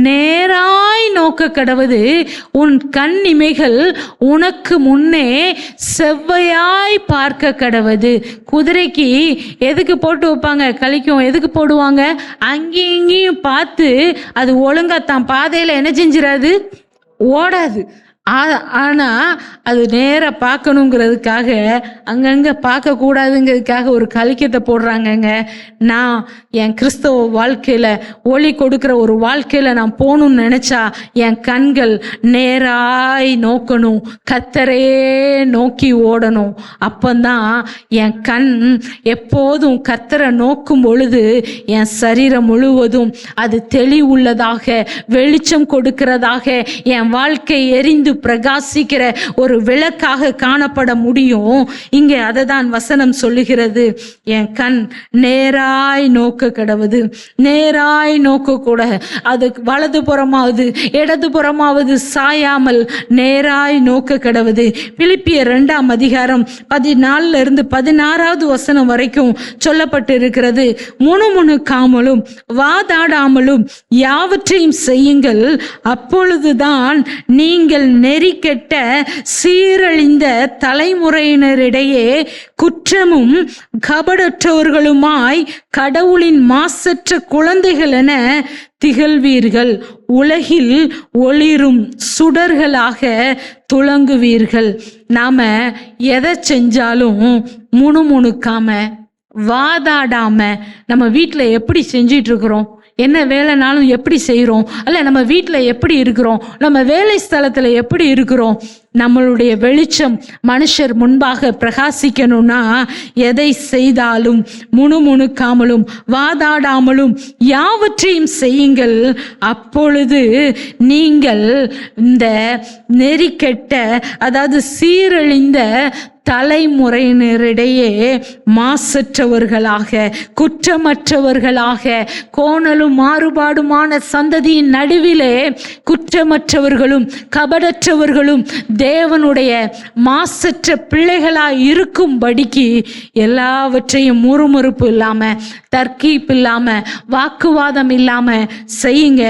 நேராய் நோக்க கடவது, உன் கண் இமைகள் உனக்கு முன்னே செவ்வையாய் பார்க்க கடவது. குதிரைக்கு எதுக்கு போட்டு வைப்பாங்க? கழிக்கும். எதுக்கு போடுவாங்க? அங்கேயும் இங்கேயும் பார்த்து அது ஒழுங்கா தான் பாதையில என்ன செஞ்சிடாது, ஓடாது. ஆனா அது நேராக பார்க்கணுங்கிறதுக்காக, அங்கங்கே பார்க்கக்கூடாதுங்கிறதுக்காக ஒரு கலிக்கத்தை போடுறாங்கங்க. நான் என் கிறிஸ்தவ வாழ்க்கையில் ஒளி கொடுக்குற ஒரு வாழ்க்கையில் நான் போகணும்னு நினச்சா என் கண்கள் நேராய் நோக்கணும், கர்த்தரே நோக்கி ஓடணும். அப்பந்தான் என் கண் எப்போதும் கர்த்தரை நோக்கும் பொழுது என் சரீரம் முழுவதும் அது தெளிவுள்ளதாக, வெளிச்சம் கொடுக்கிறதாக, என் வாழ்க்கை எரிந்து பிரகாசிக்கிற ஒரு விளக்காக காணப்பட முடியும். இங்கே அதை தான் வசனம் சொல்லுகிறது, என் கண் நேராய் நோக்க கடவுது. நேராய் நோக்க கூட, அது வலது புறமாவது இடது புறமாவது சாயாமல் நேராய் நோக்க கடவுது. பிலிப்பியர் 2ஆம் அதிகாரம் 14 இருந்து 16வது வசனம் வரைக்கும் சொல்லப்பட்டு இருக்கிறது, முணுமுணுக்காமலும் வாதாடாமலும் யாவற்றையும் செய்யுங்கள், அப்பொழுதுதான் நீங்கள் நெறிக்கெட்ட சீரழிந்த தலைமுறையினரிடையே குற்றமும் கபடற்றவர்களுமாய் கடவுளின் மாசற்ற குழந்தைகள் என திகழ்வீர்கள், உலகில் ஒளிரும் சுடர்களாக துலங்குவீர்கள். நாம எதை செஞ்சாலும் முணுமுணுக்காம வாதாடாம நம்ம வீட்டில் எப்படி செஞ்சிட்டு இருக்கிறோம்? என்ன வேலைனாலும் எப்படி செய்கிறோம்? அல்ல நம்ம வீட்டில் எப்படி இருக்கிறோம்? நம்ம வேலை ஸ்தலத்தில் எப்படி இருக்கிறோம்? நம்மளுடைய வெளிச்சம் மனுஷர் முன்பாக பிரகாசிக்கணும்னா எதை செய்தாலும் முணுமுணுக்காமலும் வாதாடாமலும் யாவற்றையும் செய்யுங்கள், அப்பொழுது நீங்கள் இந்த நெறிக்கெட்ட, அதாவது சீரழிந்த தலைமுறையினரிடையே மாசற்றவர்களாக, குற்றமற்றவர்களாக, கோணலும் மாறுபாடுமான சந்ததியின் நடுவிலே குற்றமற்றவர்களும் கபடற்றவர்களும் தேவனுடைய மாசற்ற பிள்ளைகளாய் இருக்கும்படிக்கு எல்லாவற்றையும் முறுமுறுப்பு இல்லாம, தர்க்கீப்பு இல்லாம, வாக்குவாதம் இல்லாம செய்யுங்க.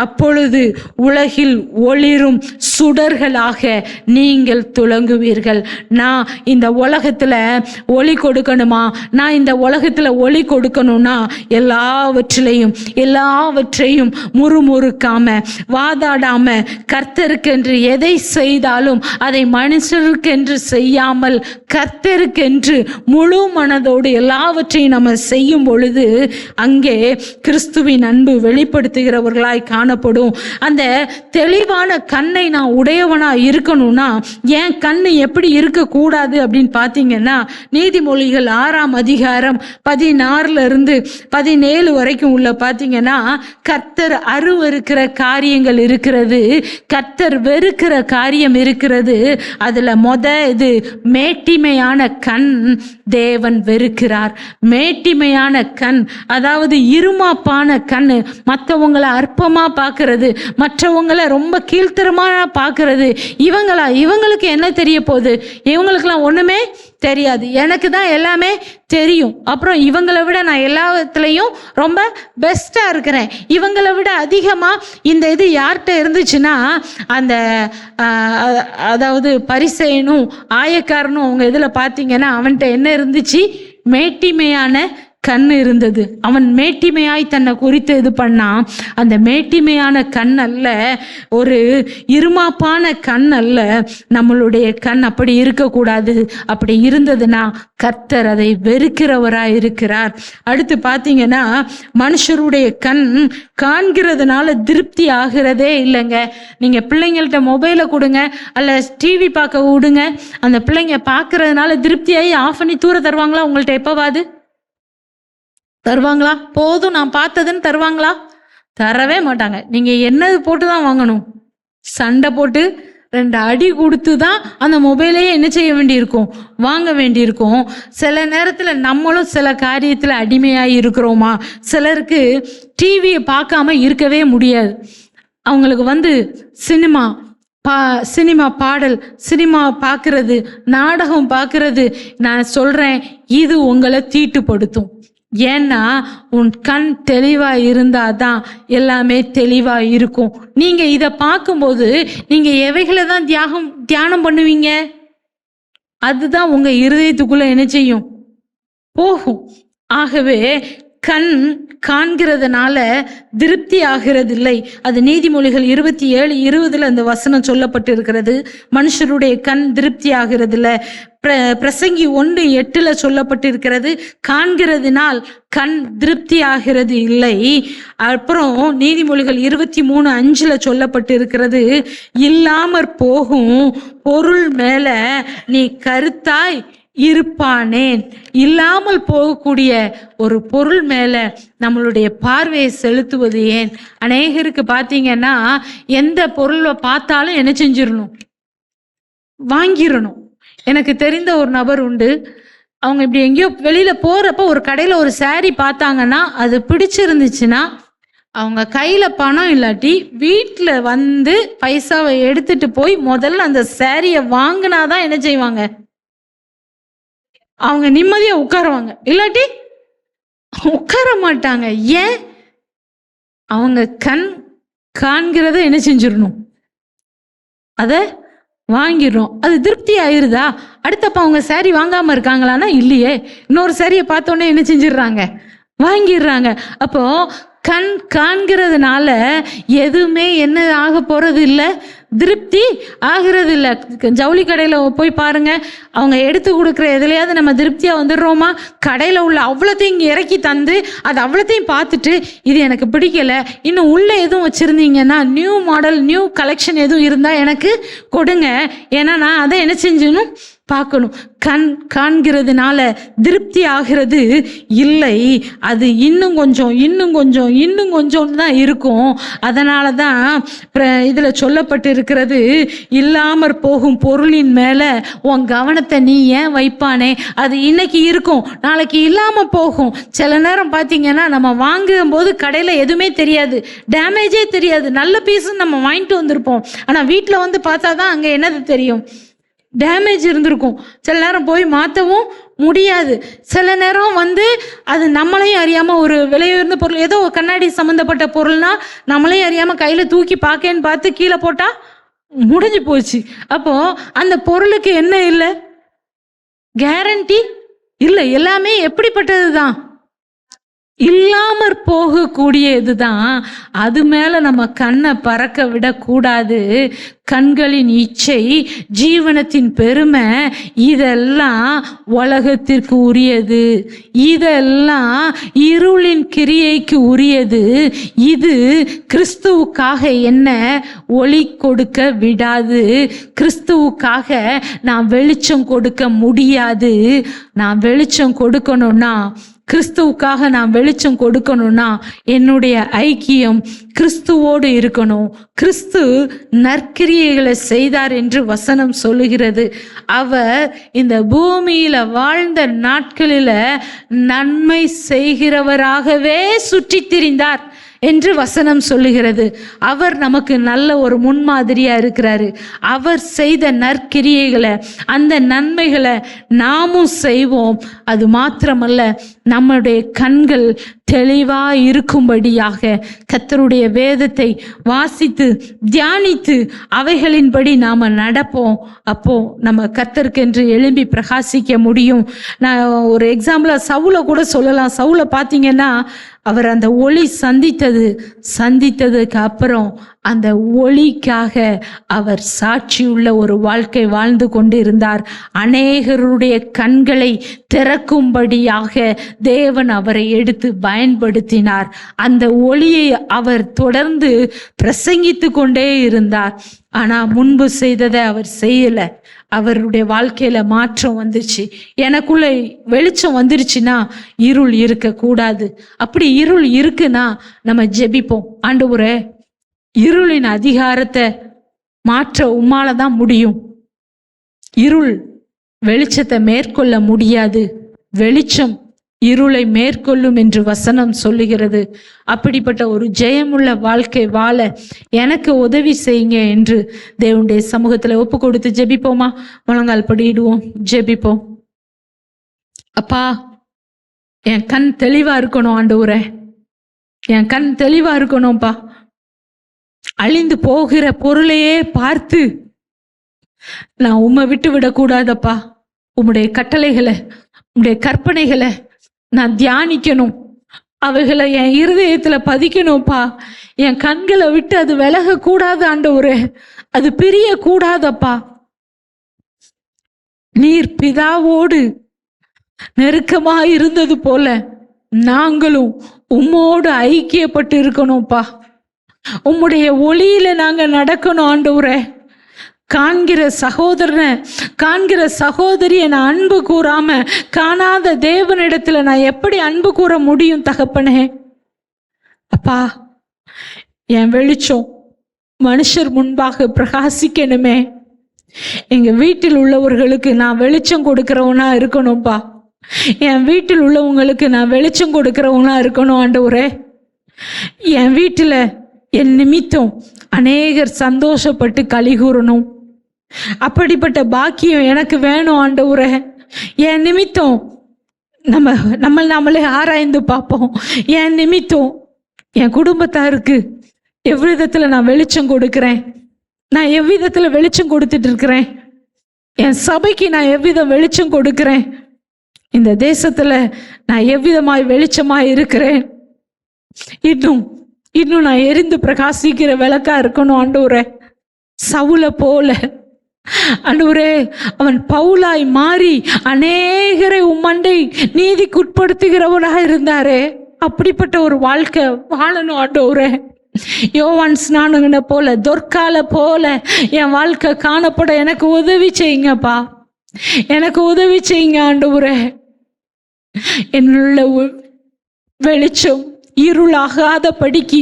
அப்பொழுது உலகில் ஒளிரும் சுடர்களாக நீங்கள் துலங்குவீர்கள். நான் இந்த உலகத்துல ஒளி கொடுக்கணுமா? நான் இந்த உலகத்துல ஒளி கொடுக்கணும்னா எல்லாவற்றையும் முறுமுறுக்காம வாதாடாம, கர்த்தருக்கென்று எதை செய்தாலும் அதை மனுஷருக்கென்று செய்யாமல் கர்த்தருக்கென்று முழு மனதோடு எல்லாவற்றையும் நம்ம செய்யும் பொழுது அங்கே கிறிஸ்துவின் அன்பு வெளிப்படுத்துகிறவர்களாய் காணப்படும். அந்த தெளிவான கண்ணை நான் உடையவனா இருக்கணும்னா என் கண்ணு எப்படி இருக்கக்கூடாது அப்படின்னு பார்த்தீங்கன்னா, நீதிமொழிகள் 6ஆம் அதிகாரம் 16 இருந்து 17 வரைக்கும் உள்ள பார்த்தீங்கன்னா, கர்த்தர் அருவருக்கிற காரியங்கள் இருக்கிறது, கர்த்தர் வெறுக்கிற காரியம் இருக்கிறது. இருக்கிறது. அதுல இது மேட்டிமையான கண் தேவன் வெறுக்கிறார். மேட்டிமையான கண், அதாவது இருமாப்பான கண், மற்றவங்களை அற்பமா பார்க்கறது, மற்றவங்களை ரொம்ப கீழ்த்தரமா பார்க்கறது. இவங்களுக்கு என்ன தெரிய போகுது? இவங்களுக்கெல்லாம் ஒண்ணுமே தெரியாது, எனக்கு தான் எல்லாமே தெரியும், அப்புறம் இவங்களை விட நான் எல்லாத்துலேயும் ரொம்ப பெஸ்ட்டாக இருக்கிறேன், இவங்களை விட அதிகமாக இந்த இது யார்கிட்ட இருந்துச்சுன்னா அந்த அதாவது பரிசேயனும் ஆயக்காரனும் அவங்க இதில் பார்த்தீங்கன்னா அவன்கிட்ட என்ன இருந்துச்சு? மேட்டிமையான கண் இருந்தது. அவன் மேட்டிமையாய் தன்னை குறித்து இது பண்ணான். அந்த மேட்டிமையான கண் அல்ல, ஒரு இருமாப்பான கண் அல்ல. நம்மளுடைய கண் அப்படி இருக்கக்கூடாது. அப்படி இருந்ததுன்னா கர்த்தர் அதை வெறுக்கிறவராய் இருக்கிறார். அடுத்து பார்த்தீங்கன்னா மனுஷருடைய கண் காண்கிறதுனால திருப்தி ஆகிறதே இல்லைங்க. நீங்கள் பிள்ளைங்கள்ட்ட மொபைலை கொடுங்க அல்ல டிவி பார்க்க விடுங்க, அந்த பிள்ளைங்க பார்க்கறதுனால திருப்தியாகி ஆஃப் பண்ணி தூர தருவாங்களா? உங்கள்கிட்ட எப்போவாது தருவாங்களா? போதும் நான் பார்த்ததுன்னு தருவாங்களா? தரவே மாட்டாங்க. நீங்கள் என்னது போட்டு தான் வாங்கணும், சண்டை போட்டு 2 அடி கொடுத்து தான் அந்த மொபைலையே என்ன செய்ய வேண்டியிருக்கும்? வாங்க வேண்டியிருக்கும். சில நேரத்தில் நம்மளும் சில காரியத்தில் அடிமையாக இருக்கிறோமா? சிலருக்கு டிவியை பார்க்காம இருக்கவே முடியாது. அவங்களுக்கு சினிமா பாடல், சினிமா பார்க்கறது, நாடகம் பார்க்கறது. நான் சொல்கிறேன், இது உங்களை தீட்டுப்படுத்தும். ஏன்னா உன் கண் தெளிவா இருந்தாதான் எல்லாமே தெளிவா இருக்கும். நீங்க இதை பார்க்கும்போது நீங்க எவைகளை தான் தியானம் பண்ணுவீங்க? அதுதான் உங்க இருதயத்துக்குள்ள என்ன செய்யும்? போகும். ஆகவே கண் காண்கிறதுனால திருப்தி ஆகிறதில்லை. அது நீதிமொழிகள் 27:20 அந்த வசனம் சொல்லப்பட்டு இருக்கிறது. மனுஷருடைய கண் திருப்தி ஆகிறதில்லை. பிரசங்கி 1:8 சொல்லப்பட்டிருக்கிறது, காண்கிறதுனால் கண் திருப்தி ஆகிறது இல்லை. அப்புறம் நீதிமொழிகள் 23:5 சொல்லப்பட்டு இருக்கிறது, இல்லாமற் போகும் பொருள் மேல நீ கருத்தாய் இருப்பானேன். இல்லாமல் போகக்கூடிய ஒரு பொருள் மேல நம்மளுடைய பார்வையை செலுத்துவது ஏன்? அநேகருக்கு பார்த்தீங்கன்னா எந்த பொருளை பார்த்தாலும் என்ன செஞ்சிடணும்? வாங்கிடணும். எனக்கு தெரிந்த ஒரு நபர் உண்டு. அவங்க இப்படி எங்கேயோ வெளியில போறப்ப ஒரு கடையில ஒரு சாரி பார்த்தாங்கன்னா அது பிடிச்சிருந்துச்சுன்னா அவங்க கையில பணம் இல்லாட்டி வீட்டில் வந்து பைசாவை எடுத்துட்டு போய் முதல்ல அந்த சாரியை வாங்கினாதான் என்ன செய்வாங்க? அவங்க நிம்மதியா உட்காருவாங்க, இல்லாட்டி உட்கார மாட்டாங்க. ஏன்? அவங்க கண் காண்கிறத என்ன செஞ்சிடணும்? அதை வாங்கிடுறோம். அது திருப்தி ஆயிருதா? அடுத்தப்ப அவங்க சாரி வாங்காம இருக்காங்களான்னா இல்லையே. இன்னொரு சாரியை பார்த்தோன்னே என்ன செஞ்சிடுறாங்க? வாங்கிடுறாங்க. அப்போ கண் காண்கிறதுனால எதுவுமே என்ன ஆக போறது இல்லை, திருப்தி ஆகிறது இல்லை. ஜவுளி கடையில் போய் பாருங்க, அவங்க எடுத்து கொடுக்குற எதுலையாவது நம்ம திருப்தியாக வந்துடுறோமா? கடையில் உள்ள அவ்வளோத்தையும் இங்கே இறக்கி தந்து அது அவ்வளோத்தையும் பார்த்துட்டு இது எனக்கு பிடிக்கல, இன்னும் உள்ளே எதுவும் வச்சுருந்தீங்கன்னா நியூ மாடல் நியூ கலெக்ஷன் எதுவும் இருந்தால் எனக்கு கொடுங்க, ஏன்னா நான் அதை என்ன செஞ்சணும் பார்க்கணும். கண் காண்கிறதுனால திருப்தி ஆகிறது இல்லை. அது இன்னும் கொஞ்சம் தான் இருக்கும். அதனால தான் இதில் சொல்லப்பட்டு இருக்கிறது, இல்லாமற் போகும் பொருளின் மேலே உன் கவனத்தை நீ ஏன் வைப்பானே? அது இன்னைக்கு இருக்கும், நாளைக்கு இல்லாமல் போகும். சில நேரம் பார்த்தீங்கன்னா நம்ம வாங்கும் போது கடையில் எதுவுமே தெரியாது, டேமேஜே தெரியாது, நல்ல பீஸும் நம்ம வாங்கிட்டு வந்திருப்போம். ஆனால் வீட்டில் வந்து பார்த்தா தான் அங்கே என்னது தெரியும்? டேமேஜ் இருந்திருக்கும். சில நேரம் போய் மாற்றவும் முடியாது. சில நேரம் வந்து அது நம்மளையும் அறியாமல் ஒரு விலையுயர்ந்த பொருள், ஏதோ கண்ணாடி சம்மந்தப்பட்ட பொருள்னா நம்மளையும் அறியாமல் கையில் தூக்கி பார்த்து கீழே போட்டால் முடிஞ்சு போச்சு. அப்போ அந்த பொருளுக்கு என்ன இல்லை? கேரண்டி இல்லை. எல்லாமே எப்படிப்பட்டது தான்? இல்லாமற் போகக்கூடியது தான். அது மேல நம்ம கண்ணை பறக்க விடக்கூடாது. கண்களின் இச்சை, ஜீவனத்தின் பெருமை, இதெல்லாம் உலகத்திற்கு உரியது, இதெல்லாம் இருளின் கிரியைக்கு உரியது. இது கிறிஸ்துவுக்காக என்ன ஒளி கொடுக்க விடாது. கிறிஸ்துவுக்காக நான் வெளிச்சம் கொடுக்க முடியாது. நான் வெளிச்சம் கொடுக்கணும்னா கிறிஸ்துவுக்காக நான் வெளிச்சம் கொடுக்கணும்னா என்னுடைய ஐக்கியம் கிறிஸ்துவோடு இருக்கணும். கிறிஸ்து நற்கிரியைகளை செய்தார் என்று வசனம் சொல்லுகிறது. அவர் இந்த பூமியில வாழ்ந்த நாட்களில நன்மை செய்கிறவராகவே சுற்றி திரிந்தார் என்று வசனம் சொல்லுகிறது. அவர் நமக்கு நல்ல ஒரு முன்மாதிரியா இருக்கிறாரு. அவர் செய்த நற்கிரியைகளை, அந்த நன்மைகளை நாமும் செய்வோம். அது மாத்திரமல்ல, நம்முடைய கண்கள் தெளிவா இருக்கும்படியாக கர்த்தருடைய வேதத்தை வாசித்து தியானித்து அவைகளின்படி நாம நடப்போம். அப்போ நம்ம கர்த்தருக்கென்று எழும்பி பிரகாசிக்க முடியும். நான் ஒரு எக்ஸாம்பிளா சவுலை கூட சொல்லலாம். சவுலை பார்த்தீங்கன்னா, அவர் அந்த ஒளி சந்தித்ததுக்கு அப்புறம் அந்த ஒளிக்காக அவர் சாட்சியுள்ள ஒரு வாழ்க்கை வாழ்ந்து கொண்டிருந்தார். அநேகருடைய கண்களை திறக்கும்படியாக தேவன் அவரை எடுத்து பயன்படுத்தினார். அந்த ஒளியை அவர் தொடர்ந்து பிரசங்கித்து கொண்டே இருந்தார். ஆனா முன்பு செய்ததை அவர் செய்யல. அவருடைய வாழ்க்கையில மாற்றம் வந்துச்சு. எனக்குள்ள வெளிச்சம் வந்துருச்சுன்னா இருள் இருக்க கூடாது. அப்படி இருள் இருக்குன்னா நம்ம ஜெபிப்போம், ஆண்டவரே இருளின் அதிகாரத்தை மாற்ற உம்மால தான் முடியும். இருள் வெளிச்சத்தை மேற்கொள்ள முடியாது, வெளிச்சம் இருளை மேற்கொள்ளும் என்று வசனம் சொல்லுகிறது. அப்படிப்பட்ட ஒரு ஜெயமுள்ள வாழ்க்கை வாழ எனக்கு உதவி செய்யுங்க என்று தேவனுடைய சமூகத்துல ஒப்பு கொடுத்து ஜெபிப்போமா? முழங்கால் படியிடுவோம், ஜெபிப்போம். அப்பா, என் கண் தெளிவா இருக்கணும் ஆண்டவரே, என் கண் தெளிவா இருக்கணும்ப்பா. அழிந்து போகிற பொருளையே பார்த்து நான் உம்மை விட்டு விடக்கூடாதப்பா. உம்முடைய கட்டளைகளை, உம்முடைய கற்பனைகளை நான் தியானிக்கணும். அவைகளை என் இருதயத்துல பதிக்கணும்ப்பா. என் கண்களை விட்டு அது விலக கூடாது ஆண்டவரே, அது பிரிய கூடாதப்பா. நீர் பிதாவோடு நெருக்கமா இருந்தது போல நாங்களும் உம்மோடு ஐக்கியப்பட்டு இருக்கணும்ப்பா. உம்முடைய ஒளியில நாங்க நடக்கணும் ஆண்டவரே. காண்கிற சகோதரனை, காண்கிற சகோதரியை நான் அன்பு கூறாம காணாத தேவனிடத்துல நான் எப்படி அன்பு கூற முடியும் தகப்பனே? அப்பா, என் வெளிச்சம் மனுஷர் முன்பாக பிரகாசிக்கணுமே. எங்க வீட்டில் உள்ளவர்களுக்கு நான் வெளிச்சம் கொடுக்கிறவனா இருக்கணும்ப்பா. என் வீட்டில் உள்ளவங்களுக்கு நான் வெளிச்சம் கொடுக்கிறவனா இருக்கணும் ஆண்டவரே. என் வீட்டுல என் நிமித்தம் அநேகர் சந்தோஷப்பட்டு களி கூறணும். அப்படிப்பட்ட பாக்கியம் எனக்கு வேணும் ஆண்டவரே. என் நிமித்தம் நம்மளே ஆராய்ந்து பார்ப்போம். என் நிமித்தம் என் குடும்பத்தாருக்கு எவ்விதத்துல நான் வெளிச்சம் கொடுக்கிறேன், நான் எவ்விதத்துல வெளிச்சம் கொடுத்துட்டு இருக்கிறேன், என் சபைக்கு நான் எவ்விதம் வெளிச்சம் கொடுக்கிறேன், இந்த தேசத்துல நான் எவ்விதமாய் வெளிச்சமாய் இருக்கிறேன். இன்னும் நான் எரிந்து பிரகாசிக்கிற விளக்கா இருக்கணும் ஆண்டவரே. சவுலை போல ஆண்டவரே, அவன் பவுலாய் மாறி அநேகரை உம்மண்டை நீதிக்குட்படுத்துகிறவனாக இருந்தாரே. அப்படிப்பட்ட ஒரு வாழ்க்கை வாழணும் ஆண்டவரே. யோவான் ஸ்நானகனை போல, தொற்கால போல என் வாழ்க்கை காணப்பட எனக்கு உதவி செய்யுங்கப்பா. எனக்கு உதவி செய்யுங்க ஆண்டவரே. என்னுள்ள வெளிச்சம் இருளாகாத படிக்கு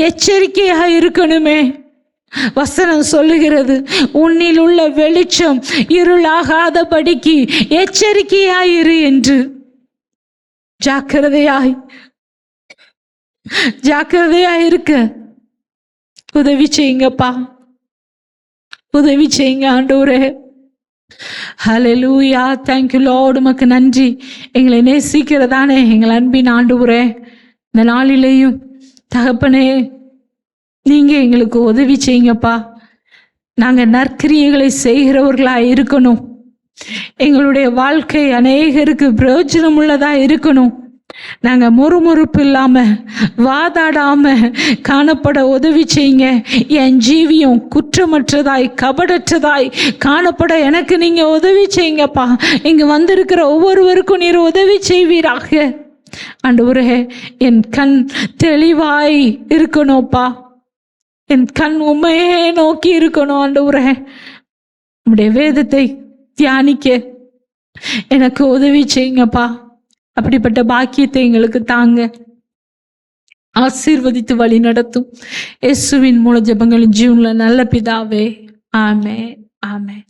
எச்சரிக்கையாக இருக்கணுமே. வசனம் சொல்லுகிறது, உன்னில் உள்ள வெளிச்சம் இருளாகாத படிக்கு எச்சரிக்கையாயிரு என்று. ஜாக்கிரதையாய் இருக்க உதவி செய்யுங்கப்பா, உதவி செய்யுங்க ஆண்டவரே. ஹல்லேலூயா, தேங்க்யூ லார்ட். உமக்கு நன்றி. எங்களை நேசிக்கிறதானே எங்கள் அன்பின் ஆண்டவரே, இந்த நாளிலேயும் தகப்பனே நீங்க எங்களுக்கு உதவி செய்யுங்கப்பா. நாங்க நற்கிரியைகளை செய்கிறவர்களா இருக்கணும். எங்களுடைய வாழ்க்கை அநேகருக்கு பிரயோஜனம் உள்ளதா இருக்கணும். நாங்க முறுமுறுப்பு இல்லாம வாதாடாம காணப்பட உதவி செய்யுங்க. என் ஜீவியம் குற்றமற்றதாய் கபடற்றதாய் காணப்பட எனக்கு நீங்க உதவி செய்யுங்கப்பா. இங்க வந்திருக்கிற ஒவ்வொருவருக்கும் நீர் உதவி செய்வீராக ஆண்டவரே. என் கண் தெளிவாய் இருக்கணும்ப்பா. என் கண் உண்மையே நோக்கி இருக்கணும் ஆண்டவரே. உம்முடைய வேதத்தை தியானிக்க எனக்கு உதவி செய்யுங்கப்பா. அப்படிப்பட்ட பாக்கியத்தை எங்களுக்கு தாங்க, ஆசீர்வதித்து வழி நடத்தும். இயேசுவின் மூல ஜெபங்களின் ஜீவன்ல நல்ல பிதாவே, ஆமென், ஆமென்.